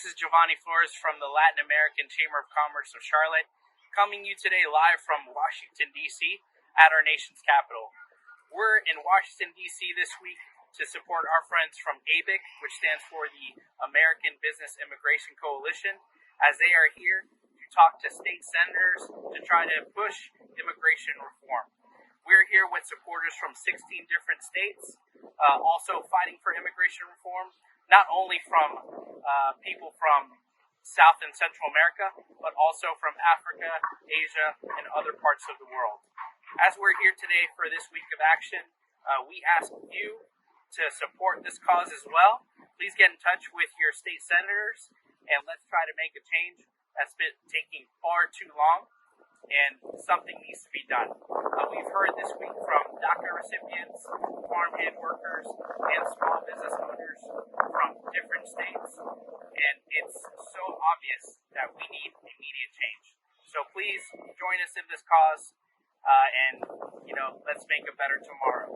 This is Giovanni Flores from the Latin American Chamber of Commerce of Charlotte, coming to you today live from Washington, D.C. at our nation's capital. We're in Washington, D.C. this week to support our friends from ABIC, which stands for the American Business Immigration Coalition, as they are here to talk to state senators to try to push immigration reform. We're here with supporters from 16 different states, also fighting for immigration reform, not only from people from South and Central America, but also from Africa, Asia, and other parts of the world. As we're here today for this week of action, we ask you to support this cause as well. Please get in touch with your state senators, and let's try to make a change that's been taking far too long, and something needs to be done. We've heard this week from DACA recipients, farmhand workers, and small business owners from different states, and it's so obvious that we need immediate change. So please join us in this cause, and let's make a better tomorrow.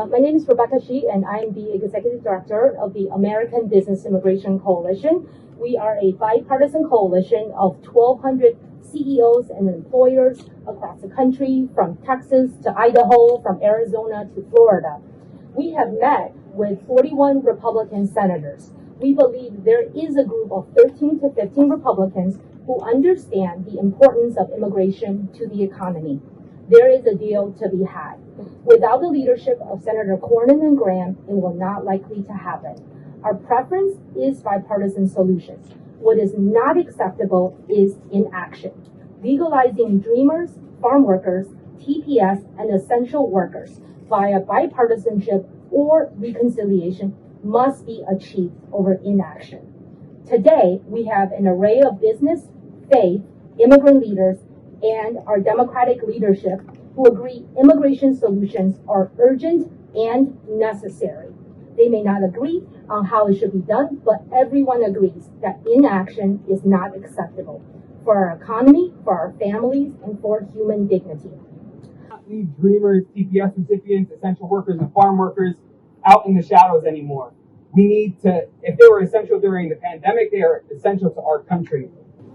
My name is Rebecca Shi, and I am the Executive Director of the American Business Immigration Coalition. We are a bipartisan coalition of 1,200 CEOs and employers across the country, from Texas to Idaho, from Arizona to Florida. We have met with 41 Republican senators. We believe there is a group of 13 to 15 Republicans who understand the importance of immigration to the economy. There is a deal to be had. Without the leadership of Senator Cornyn and Graham, it will not likely to happen. Our preference is bipartisan solutions. What is not acceptable is inaction. Legalizing dreamers, farm workers, TPS, and essential workers via bipartisanship or reconciliation must be achieved over inaction. Today, we have an array of business, faith, immigrant leaders, and our Democratic leadership who agree immigration solutions are urgent and necessary. They may not agree on how it should be done, but everyone agrees that inaction is not acceptable for our economy, for our families, and for human dignity. Leave dreamers, TPS recipients, essential workers, and farm workers out in the shadows anymore. We need to, if they were essential during the pandemic, they are essential to our country.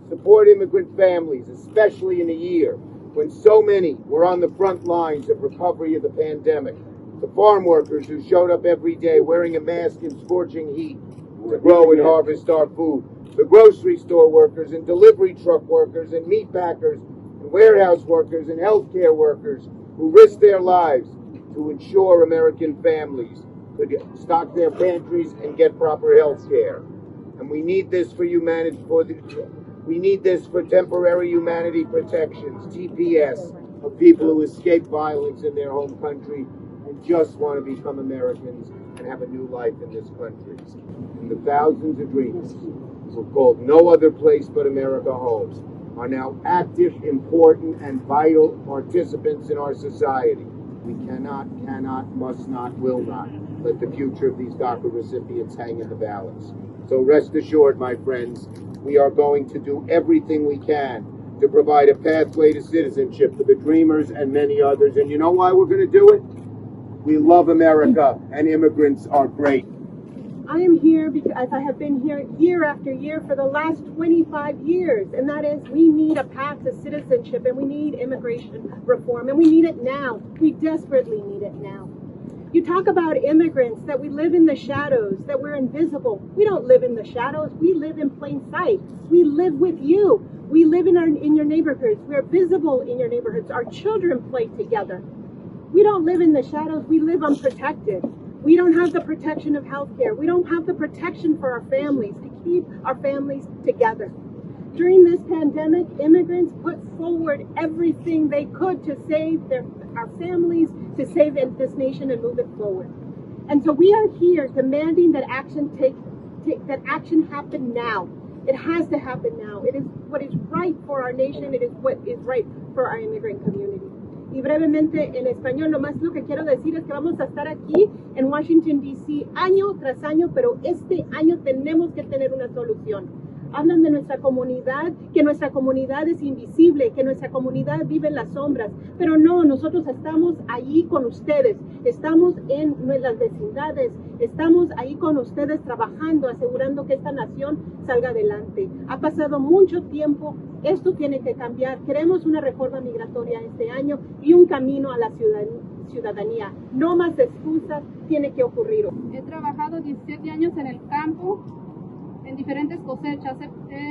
Support immigrant families, especially in a year when so many were on the front lines of recovery of the pandemic. The farm workers who showed up every day wearing a mask in scorching heat to grow and harvest our food. The grocery store workers and delivery truck workers and meat packers and warehouse workers and healthcare workers who risked their lives to ensure American families could stock their pantries and get proper health care. And we need this for humanity, we need this for temporary humanity protections, TPS, of people who escape violence in their home country and just want to become Americans and have a new life in this country. And the thousands of dreamers who called no other place but America home are now active, important, and vital participants in our society. We cannot, must not, will not let the future of these DACA recipients hang in the balance. So rest assured, my friends, we are going to do everything we can to provide a pathway to citizenship for the dreamers and many others. And you know why we're going to do it? We love America, and immigrants are great. I am here because I have been here year after year for the last 25 years, and that is we need a path to citizenship, and we need immigration reform, and we need it now. We desperately need it now. You talk about immigrants, that we live in the shadows, that we're invisible. We don't live in the shadows. We live in plain sight. We live with you. We live in your neighborhoods. We're visible in your neighborhoods. Our children play together. We don't live in the shadows. We live unprotected. We don't have the protection of healthcare. We don't have the protection for our families, to keep our families together. During this pandemic, immigrants put forward everything they could to save our families, to save this nation and move it forward. And so we are here demanding that action happen now. It has to happen now. It is what is right for our nation. It is what is right for our immigrant community. Y brevemente en español, nomás lo que quiero decir es que vamos a estar aquí en Washington, D.C. año tras año, pero este año tenemos que tener una solución. hablan de nuestra comunidad, que nuestra comunidad es invisible, que nuestra comunidad vive en las sombras, pero no, nosotros estamos allí con ustedes, estamos en nuestras vecindades, estamos ahí con ustedes trabajando, asegurando que esta nación salga adelante. Ha pasado mucho tiempo, esto tiene que cambiar, queremos una reforma migratoria este año y un camino a la ciudadanía. No más excusas, tiene que ocurrir. He trabajado 17 años en el campo, en diferentes cosechas. He